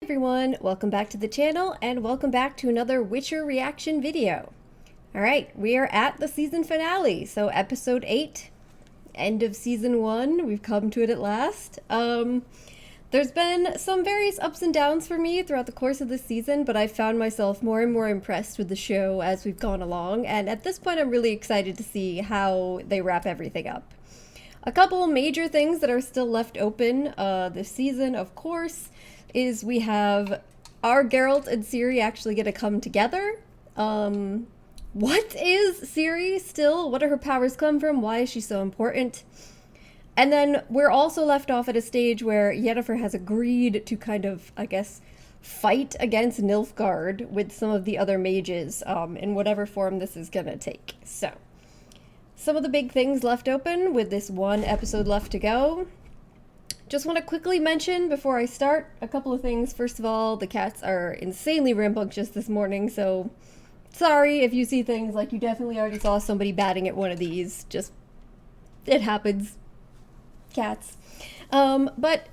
Everyone, welcome back to the channel and welcome back to another Witcher reaction video. Alright, we are at the season finale, so episode 8, end of season 1, we've come to it at last. There's been some various ups and downs for me throughout the course of this season, but I've found myself more and more impressed with the show as we've gone along, and at this point I'm really excited to see how they wrap everything up. A couple major things that are still left open this season, of course, is we have our Geralt and Ciri actually going to come together. What is Ciri still? What do her powers come from? Why is she so important? And then we're also left off at a stage where Yennefer has agreed to kind of, I guess, fight against Nilfgaard with some of the other mages in whatever form this is going to take. So, some of the big things left open with this one episode left to go. Just want to quickly mention before I start a couple of things. First of all, the cats are insanely rambunctious this morning, so sorry if you see things like you definitely already saw somebody batting at one of these. Just, it happens. Cats. But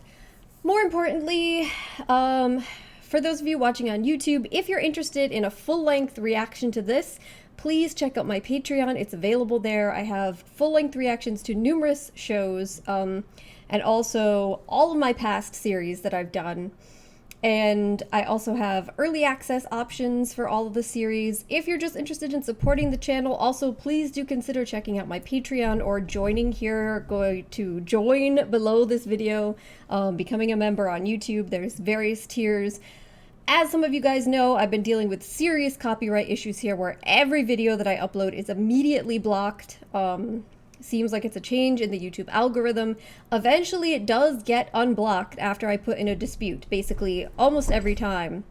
more importantly, for those of you watching on YouTube, if you're interested in a full-length reaction to this, please check out my Patreon. It's available there. I have full-length reactions to numerous shows, and also all of my past series that I've done. And I also have early access options for all of the series. If you're just interested in supporting the channel, also please do consider checking out my Patreon or joining here. Go to join below this video, becoming a member on YouTube. There's various tiers. As some of you guys know, I've been dealing with serious copyright issues here where every video that I upload is immediately blocked. Seems like it's a change in the YouTube algorithm. Eventually it does get unblocked after I put in a dispute, basically almost every time.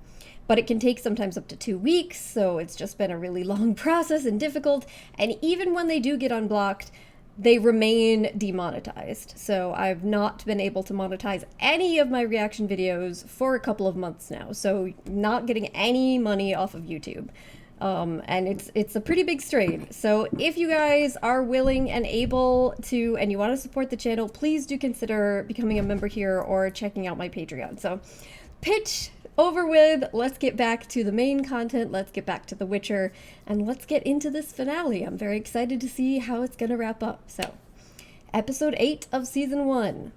But it can take sometimes up to 2 weeks, so it's just been a really long process and difficult. And even when they do get unblocked, they remain demonetized. So I've not been able to monetize any of my reaction videos for a couple of months now. So not getting any money off of YouTube. And it's a pretty big strain. So if you guys are willing and able to, and you want to support the channel, please do consider becoming a member here or checking out my Patreon. So pitch over with, let's get back to the main content, let's get back to The Witcher, and let's get into this finale. I'm very excited to see how it's gonna wrap up. So, episode 8 of season 1.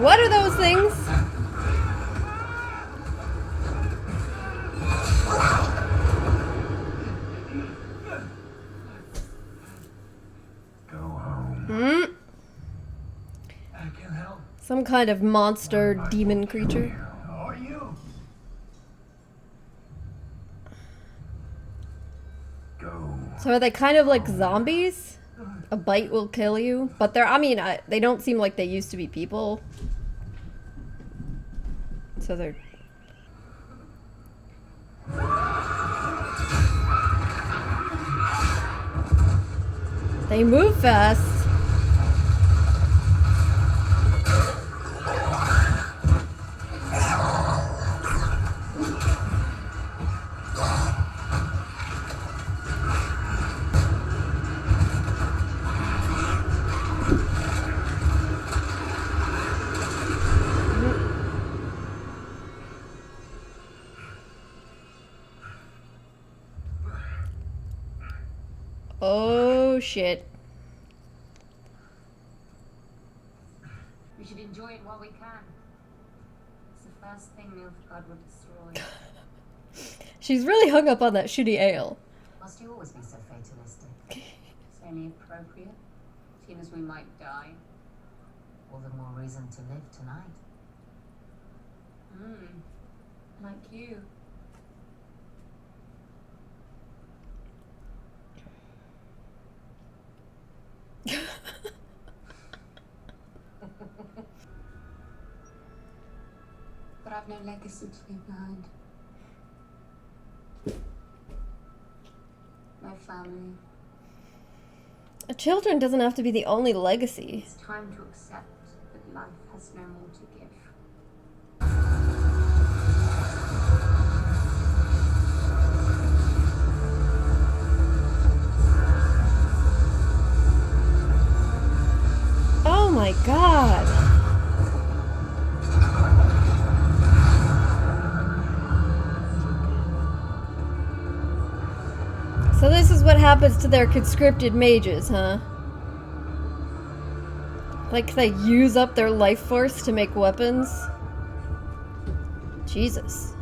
What are those things? Go home. Hmm? I can help. Some kind of monster demon creature. Are you? Go. So are they kind of like zombies? A bite will kill you? But they're, I mean, they don't seem like they used to be people. So they're... They move fast. Oh shit. We should enjoy it while we can. It's the first thing Nilfgaard would destroy. She's really hung up on that shitty ale. Must you always be so fatalistic? It's only appropriate, seeing as we might die. All the more reason to live tonight. Like you. But I've no legacy to leave behind. No family. Children doesn't have to be the only legacy. It's time to accept that life has no more to give. my god. So this is what happens to their conscripted mages, huh? Like they use up their life force to make weapons? Jesus.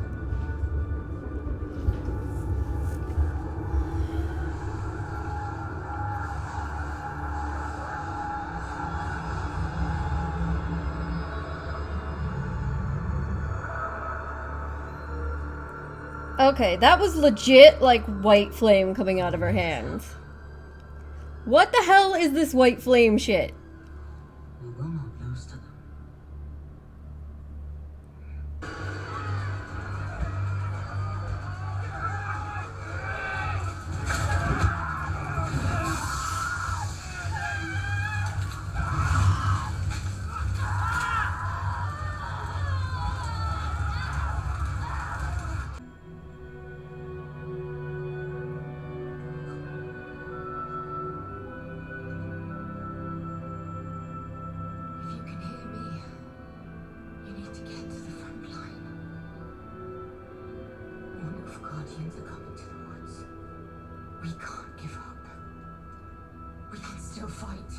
Okay, that was legit, like, white flame coming out of her hands. What the hell is this white flame shit? We will not lose to them. If you can hear me, you need to get to the front line. More Wolf Guardians are coming to the woods. We can't give up. We can still fight.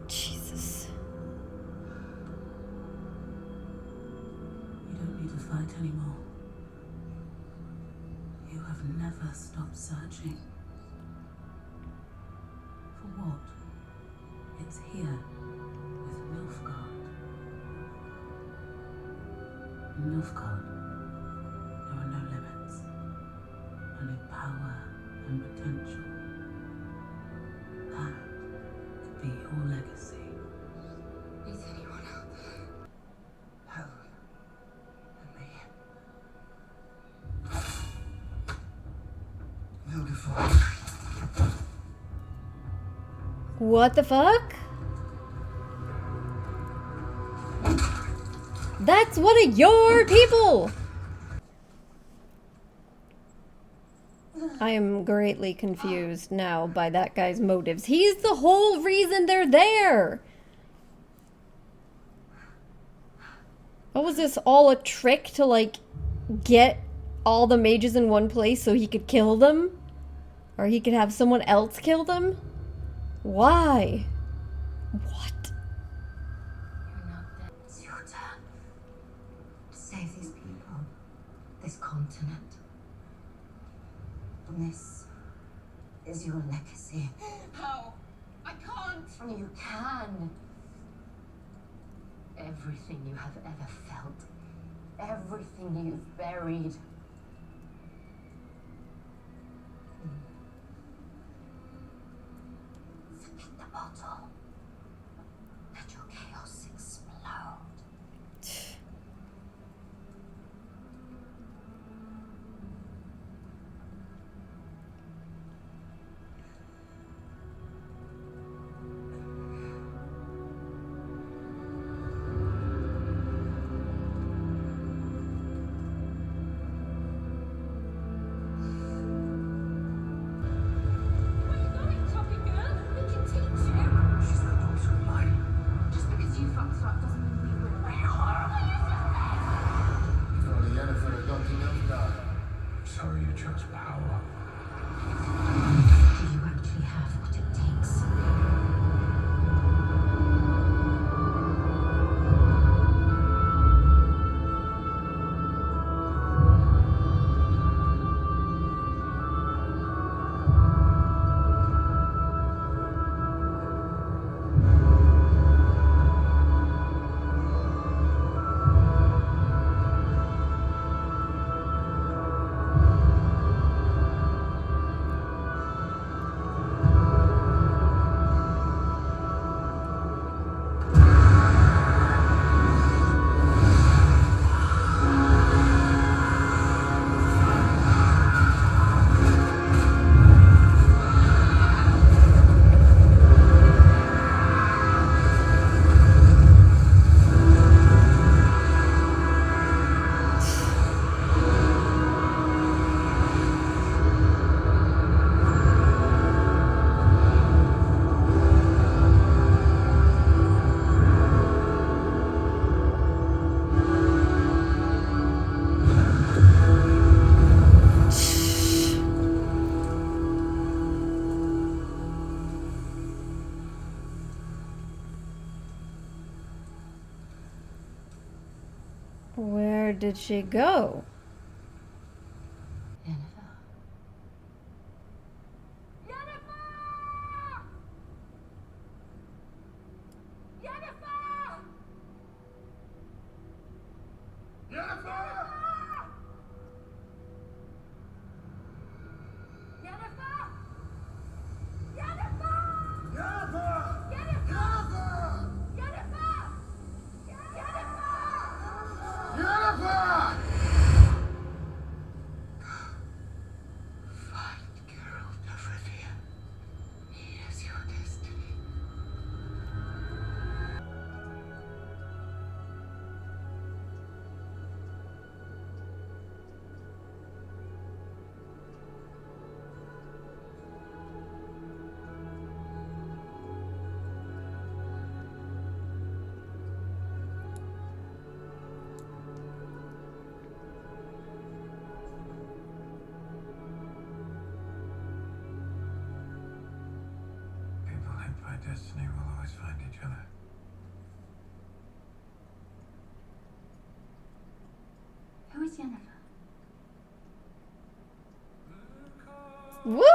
Jesus. You don't need to fight anymore. You have never stopped searching. For what? It's here, with Nilfgaard. In Nilfgaard, there are no limits. Only power and potential. That could be your legacy. Is anyone out there? Helen and me. Beautiful. What the fuck? That's one of your people! I am greatly confused now by that guy's motives. He's the whole reason they're there! What was this, all a trick to, like, get all the mages in one place so he could kill them? Or he could have someone else kill them? Why? What? You're not dead. It's your turn. To save these people. This continent. And this is your legacy. How? I can't! You can. Everything you have ever felt. Everything you've buried. Forget the bottle. Let your chaos explode. Where did she go? Yennefer. Fight Geralt of Rivia. He is your destiny. People linked by destiny will always find each other. Who is Yennefer? What?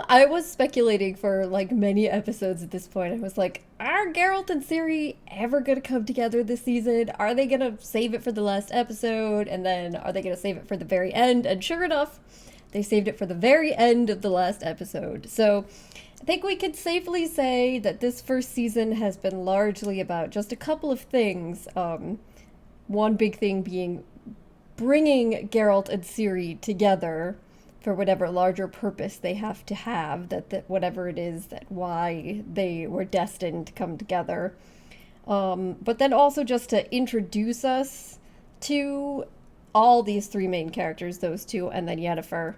I was speculating for like many episodes at this point. I was like, are Geralt and Ciri ever gonna come together this season? Are they gonna save it for the last episode? And then are they gonna save it for the very end? And sure enough, they saved it for the very end of the last episode. So I think we could safely say that this first season has been largely about just a couple of things. One big thing being bringing Geralt and Ciri together for whatever larger purpose they have to have, that whatever it is, that why they were destined to come together. But then also just to introduce us to all these three main characters, those two, and then Yennefer,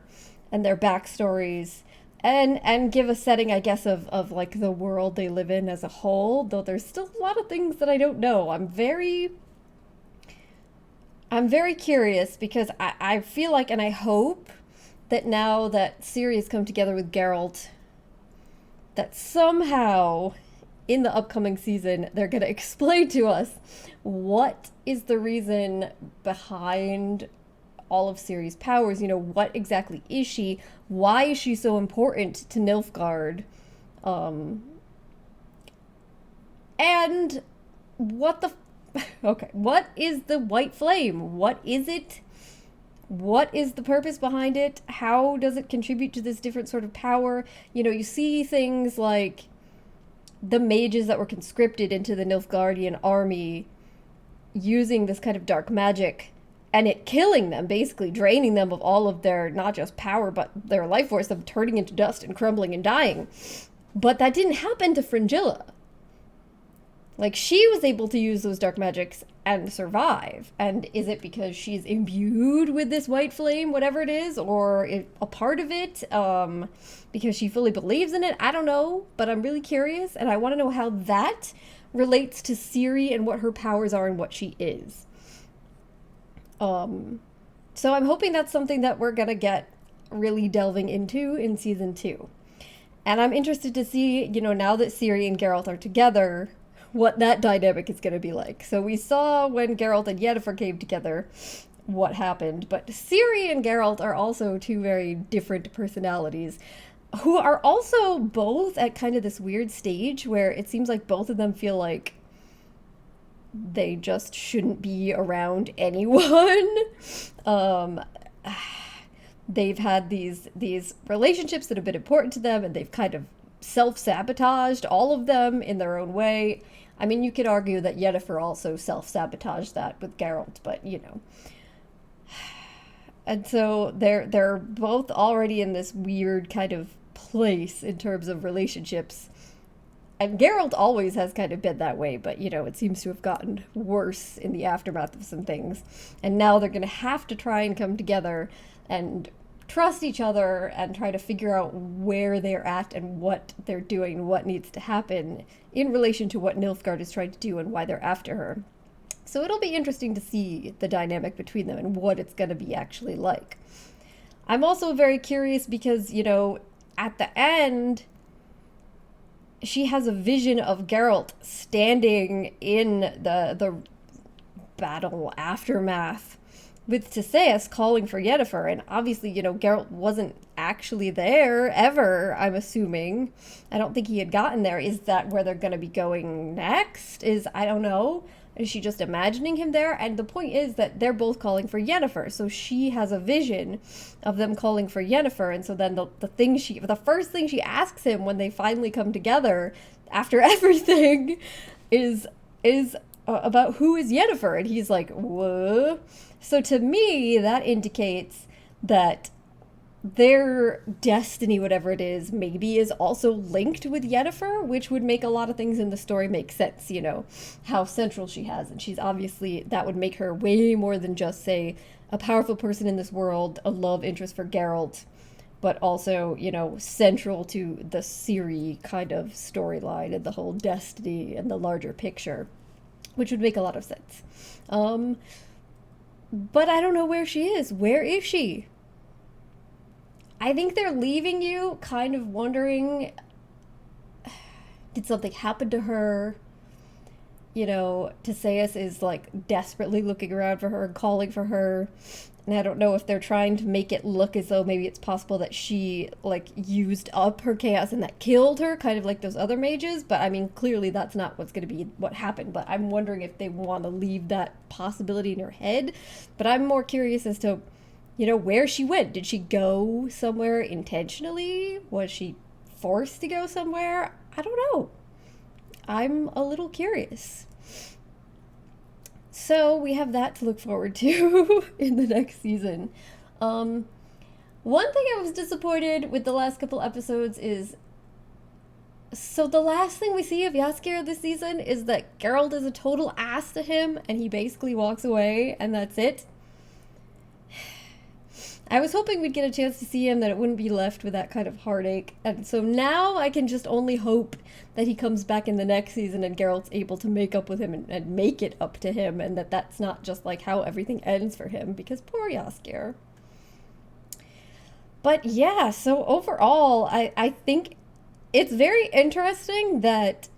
and their backstories, and give a setting, I guess, of like the world they live in as a whole, though there's still a lot of things that I don't know. I'm very curious because I feel like, and I hope that now that Ciri has come together with Geralt, that somehow in the upcoming season they're going to explain to us what is the reason behind all of Ciri's powers. What exactly is she? Why is she so important to Nilfgaard? And what the... Okay, what is the white flame? What is it? What is the purpose behind it? How does it contribute to this different sort of power? You see things like the mages that were conscripted into the Nilfgaardian army using this kind of dark magic and it killing them, basically draining them of all of their, not just power, but their life force, them turning into dust and crumbling and dying. But that didn't happen to Fringilla. Like, she was able to use those dark magics and survive. And is it because she's imbued with this white flame, whatever it is, or a part of it, because she fully believes in it? I don't know, but I'm really curious, and I want to know how that relates to Ciri and what her powers are and what she is. So I'm hoping that's something that we're gonna get really delving into in season 2. And I'm interested to see, now that Ciri and Geralt are together, what that dynamic is going to be like. So we saw when Geralt and Yennefer came together what happened, but Ciri and Geralt are also two very different personalities who are also both at kind of this weird stage where it seems like both of them feel like they just shouldn't be around anyone. They've had these relationships that have been important to them, and they've kind of self-sabotaged all of them in their own way. I mean, you could argue that Yennefer also self-sabotaged that with Geralt, but And so they're both already in this weird kind of place in terms of relationships. And Geralt always has kind of been that way, but it seems to have gotten worse in the aftermath of some things. And now they're going to have to try and come together and trust each other and try to figure out where they're at and what they're doing, what needs to happen in relation to what Nilfgaard is trying to do and why they're after her. So it'll be interesting to see the dynamic between them and what it's going to be actually like. I'm also very curious because, at the end, she has a vision of Geralt standing in the battle aftermath with Theseus calling for Yennefer, and obviously, Geralt wasn't actually there ever, I'm assuming. I don't think he had gotten there. Is that where they're going to be going next? I don't know. Is she just imagining him there? And the point is that they're both calling for Yennefer, so she has a vision of them calling for Yennefer, and so then the first thing she asks him when they finally come together after everything is about who is Yennefer, and he's like, "Whoa." So to me, that indicates that their destiny, whatever it is, maybe is also linked with Yennefer, which would make a lot of things in the story make sense, how central she has. And she's obviously, that would make her way more than just, say, a powerful person in this world, a love interest for Geralt, but also, central to the Ciri kind of storyline and the whole destiny and the larger picture, which would make a lot of sense. But I don't know where she is. Where is she? I think they're leaving you kind of wondering, did something happen to her? Theseus is like desperately looking around for her and calling for her. And I don't know if they're trying to make it look as though maybe it's possible that she like used up her chaos and that killed her, kind of like those other mages. But I mean, clearly that's not what's going to be what happened. But I'm wondering if they want to leave that possibility in her head. But I'm more curious as to where she went. Did she go somewhere intentionally? Was she forced to go somewhere? I don't know. I'm a little curious. So we have that to look forward to in the next season. One thing I was disappointed with the last couple episodes is, so the last thing we see of Jaskier this season is that Geralt is a total ass to him and he basically walks away and that's it. I was hoping we'd get a chance to see him, that it wouldn't be left with that kind of heartache. And so now I can just only hope that he comes back in the next season and Geralt's able to make up with him and make it up to him, and that's not just like how everything ends for him, because poor Jaskier. But yeah, so overall, I think it's very interesting that,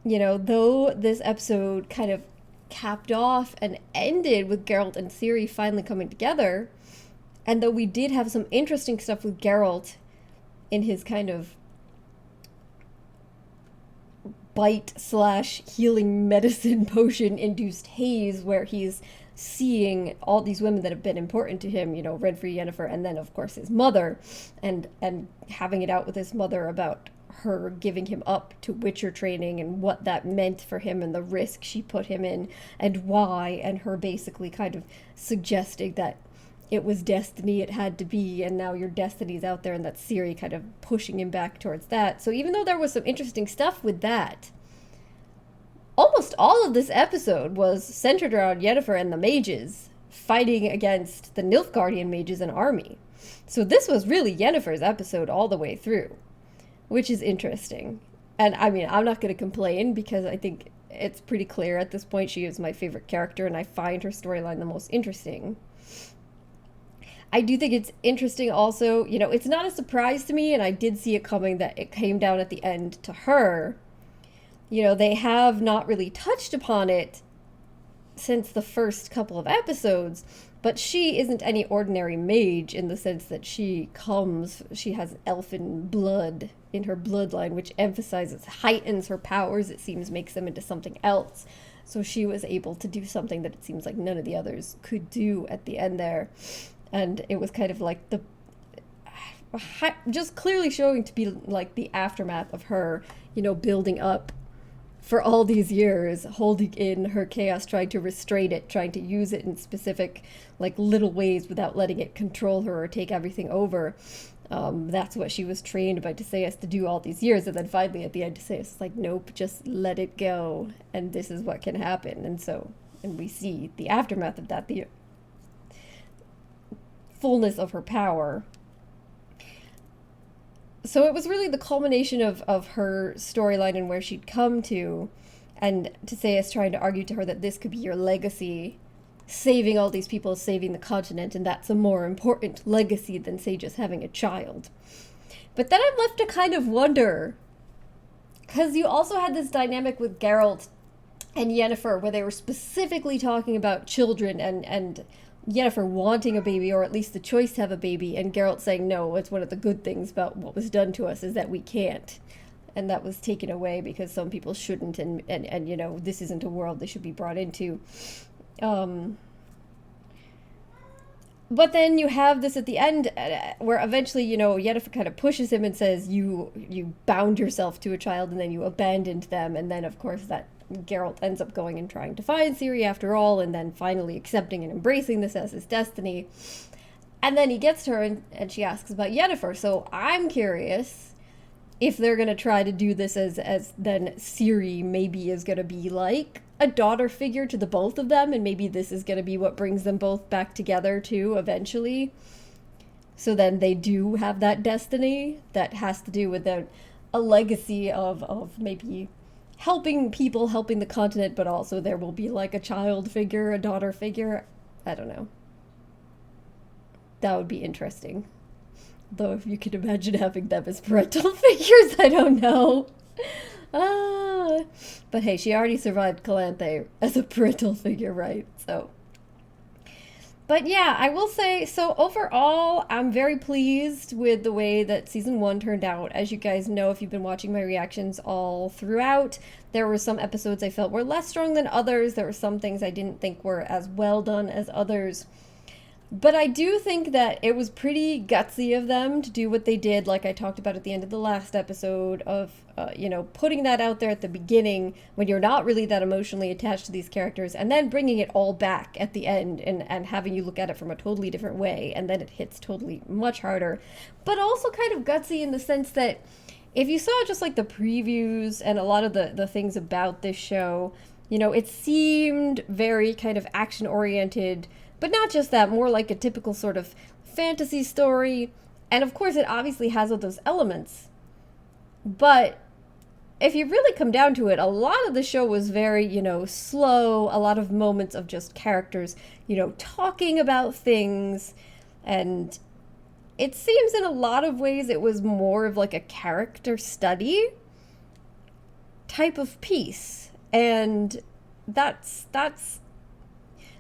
though this episode kind of capped off and ended with Geralt and Ciri finally coming together, and though we did have some interesting stuff with Geralt in his kind of bite/healing medicine potion induced haze, where he's seeing all these women that have been important to him, Renfri, Yennefer, and then of course his mother, and having it out with his mother about her giving him up to Witcher training and what that meant for him and the risk she put him in and why, and her basically kind of suggesting that it was destiny, it had to be, and now your destiny's out there, and that's Ciri kind of pushing him back towards that. So even though there was some interesting stuff with that, almost all of this episode was centered around Yennefer and the mages fighting against the Nilfgaardian mages and army. So this was really Yennefer's episode all the way through, which is interesting. And I mean, I'm not going to complain, because I think it's pretty clear at this point she is my favorite character, and I find her storyline the most interesting. I do think it's interesting also, it's not a surprise to me, and I did see it coming, that it came down at the end to her. They have not really touched upon it since the first couple of episodes, but she isn't any ordinary mage in the sense that she has elfin blood in her bloodline, which heightens her powers, it seems, makes them into something else. So she was able to do something that it seems like none of the others could do at the end there. And it was kind of like just clearly showing to be like the aftermath of her, building up for all these years, holding in her chaos, trying to restrain it, trying to use it in specific, like, little ways without letting it control her or take everything over. That's what she was trained by Theseus to do all these years. And then finally at the end, Theseus is like, nope, just let it go. And this is what can happen. And we see the aftermath of that, the fullness of her power. So it was really the culmination of her storyline and where she'd come to, and Theseus trying to argue to her that this could be your legacy, saving all these people, saving the continent, and that's a more important legacy than, say, just having a child. But then I'm left to kind of wonder, Because you also had this dynamic with Geralt and Yennefer where they were specifically talking about children and Yennefer wanting a baby, or at least the choice to have a baby, and Geralt saying, no, it's one of the good things about what was done to us is that we can't. And that was taken away because some people shouldn't, and you know, this isn't a world they should be brought into. But then you have this at the end where eventually, you know, Yennefer kind of pushes him and says, you bound yourself to a child and then you abandoned them. And then, of course, that Geralt ends up going and trying to find Ciri after all, and then finally accepting and embracing this as his destiny. And then he gets to her and she asks about Yennefer. So I'm curious if they're going to try to do this as then Ciri maybe is going to be like a daughter figure to the both of them, and maybe this is going to be what brings them both back together too eventually. So then they do have that destiny that has to do with a legacy of maybe helping people, helping the continent, but also there will be like a child figure, a daughter figure. I don't know. That would be interesting. Though if you can imagine having them as parental figures, I don't know. But hey, she already survived Calanthe as a parental figure, right? So, but yeah, I will say, so overall, I'm very pleased with the way that season 1 turned out. As you guys know, if you've been watching my reactions all throughout, there were some episodes I felt were less strong than others. There were some things I didn't think were as well done as others. But I do think that it was pretty gutsy of them to do what they did, like I talked about at the end of the last episode, of, you know, putting that out there at the beginning when you're not really that emotionally attached to these characters, and then bringing it all back at the end and having you look at it from a totally different way, and then it hits totally much harder. But also kind of gutsy in the sense that if you saw just like the previews and a lot of the things about this show, you know, it seemed very kind of action-oriented. But not just that, more like a typical sort of fantasy story. And of course, it obviously has all those elements. But if you really come down to it, a lot of the show was very, you know, slow. A lot of moments of just characters, you know, talking about things. And it seems in a lot of ways it was more of like a character study type of piece. And that's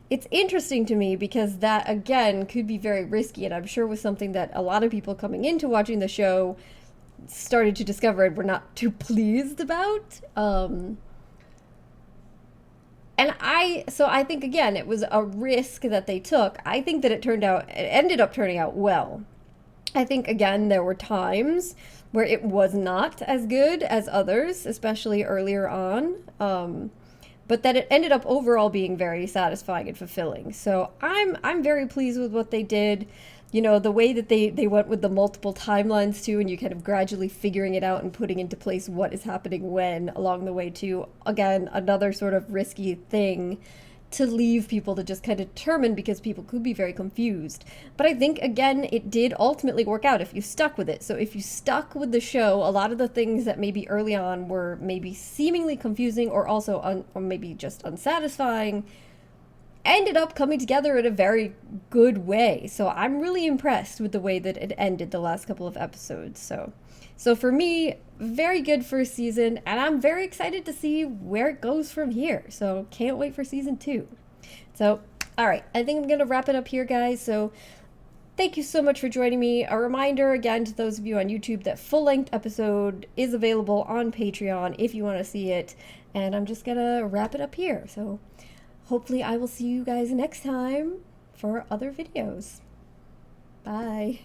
it's interesting to me because that, again, could be very risky, and I'm sure was something that a lot of people coming into watching the show started to discover and were not too pleased about. And I think, again, it was a risk that they took. I think that it ended up turning out well. I think, again, there were times where it was not as good as others, especially earlier on. But that it ended up overall being very satisfying and fulfilling. So I'm very pleased with what they did. You know, the way that they went with the multiple timelines too, and you kind of gradually figuring it out and putting into place what is happening when along the way too. Again, another sort of risky thing to leave people to just kind of determine because people could be very confused. But I think, again, it did ultimately work out if you stuck with it. So if you stuck with the show, a lot of the things that maybe early on were maybe seemingly confusing or also or maybe just unsatisfying ended up coming together in a very good way. So I'm really impressed with the way that it ended the last couple of episodes. So for me, very good first season, and I'm very excited to see where it goes from here. So can't wait for season 2. So, all right, I think I'm going to wrap it up here, guys. So thank you so much for joining me. A reminder, again, to those of you on YouTube that full-length episode is available on Patreon if you want to see it. And I'm just going to wrap it up here. So hopefully I will see you guys next time for other videos. Bye.